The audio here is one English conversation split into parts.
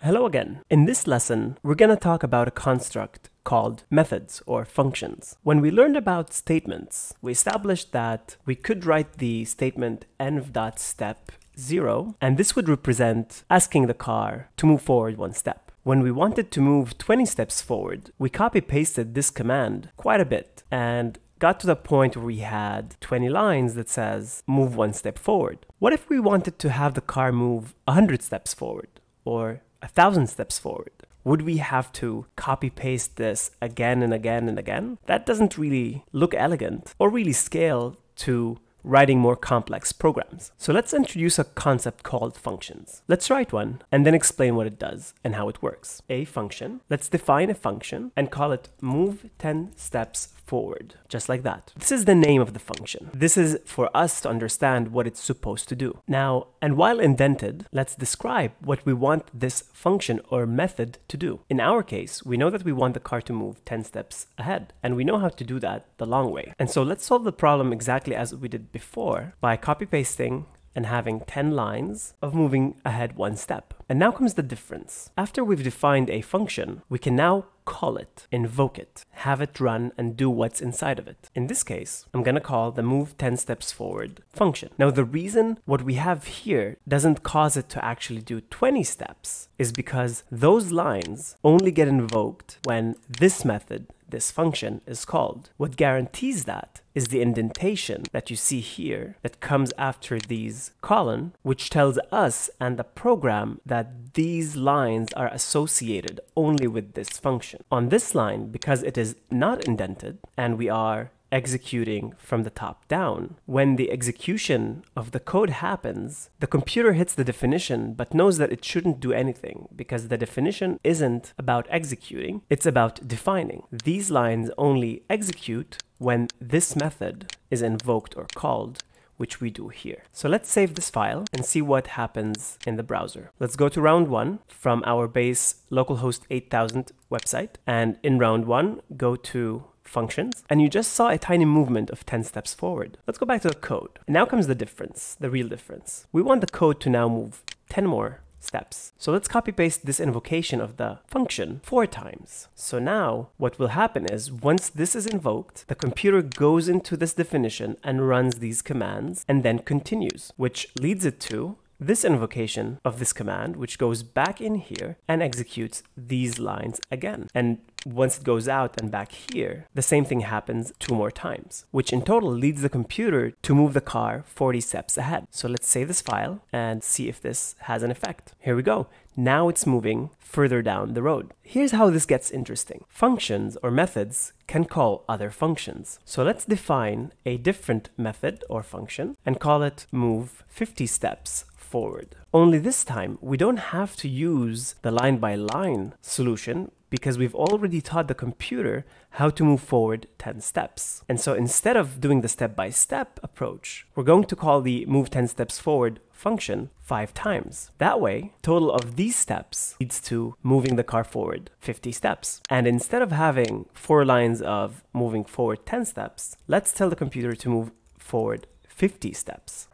Hello again. In this lesson, we're going to talk about a construct called methods or functions. When we learned about statements, we established that we could write the statement env.step 0, and this would represent asking the car to move forward one step. When we wanted to move 20 steps forward, we copy-pasted this command quite a bit and got to the point where we had 20 lines that says move one step forward. What if we wanted to have the car move 100 steps forward or 1,000 steps forward? Would we have to copy paste this again and again and again? That doesn't really look elegant or really scale to writing more complex programs. So let's introduce a concept called functions. Let's write one and then explain what it does and how it works. A function. Let's define a function and call it move 10 steps forward, just like that. This is the name of the function. This is for us to understand what it's supposed to do. Now, and while indented, let's describe what we want this function or method to do. In our case, we know that we want the car to move 10 steps ahead, and we know how to do that the long way. And so let's solve the problem exactly as we did before by copy-pasting and having 10 lines of moving ahead one step. And now comes the difference. After we've defined a function, we can now call it, invoke it, have it run and do what's inside of it. In this case, I'm gonna call the move 10 steps forward function. Now the reason what we have here doesn't cause it to actually do 20 steps is because those lines only get invoked when this method, this function, is called. What guarantees that is the indentation that you see here that comes after these colon, which tells us and the program that these lines are associated only with this function. On this line, because it is not indented and we are executing from the top down, when the execution of the code happens, the computer hits the definition but knows that it shouldn't do anything because the definition isn't about executing, it's about defining. These lines only execute when this method is invoked or called, which we do here. So let's save this file and see what happens in the browser. Let's go to round 1 from our base localhost 8000 website, and in round 1 go to functions, and you just saw a tiny movement of 10 steps forward. Let's go back to the code. And now comes the difference, the real difference. We want the code to now move 10 more steps. So let's copy paste this invocation of the function 4 times. So now what will happen is once this is invoked, the computer goes into this definition and runs these commands and then continues, which leads it to this invocation of this command, which goes back in here and executes these lines again. And once it goes out and back here, the same thing happens 2 more times, which in total leads the computer to move the car 40 steps ahead. So let's save this file and see if this has an effect. Here we go. Now it's moving further down the road. Here's how this gets interesting. Functions or methods can call other functions. So let's define a different method or function and call it move 50 steps forward. Only this time, we don't have to use the line-by-line solution because we've already taught the computer how to move forward 10 steps. And so instead of doing the step-by-step approach, we're going to call the move 10 steps forward function 5 times. That way, total of these steps leads to moving the car forward 50 steps. And instead of having 4 lines of moving forward 10 steps, let's tell the computer to move forward 50 steps.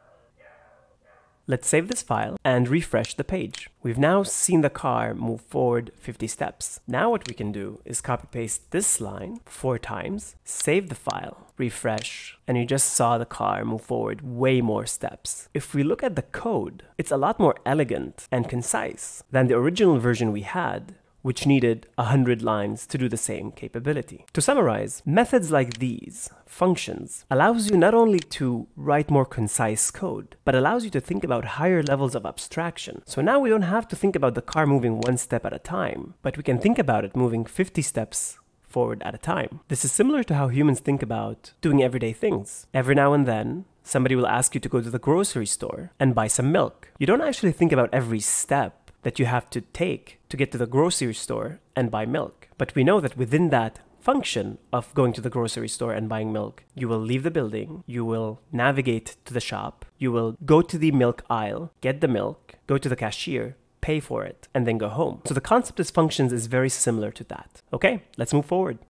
Let's save this file and refresh the page. We've now seen the car move forward 50 steps. Now what we can do is copy paste this line 4 times, save the file, refresh, and you just saw the car move forward way more steps. If we look at the code, it's a lot more elegant and concise than the original version we had, which needed 100 lines to do the same capability. To summarize, methods like these, functions, allows you not only to write more concise code, but allows you to think about higher levels of abstraction. So now we don't have to think about the car moving 1 step at a time, but we can think about it moving 50 steps forward at a time. This is similar to how humans think about doing everyday things. Every now and then, somebody will ask you to go to the grocery store and buy some milk. You don't actually think about every step that you have to take to get to the grocery store and buy milk. But we know that within that function of going to the grocery store and buying milk, you will leave the building, you will navigate to the shop, you will go to the milk aisle, get the milk, go to the cashier, pay for it, and then go home. So the concept of functions is very similar to that. Okay, let's move forward.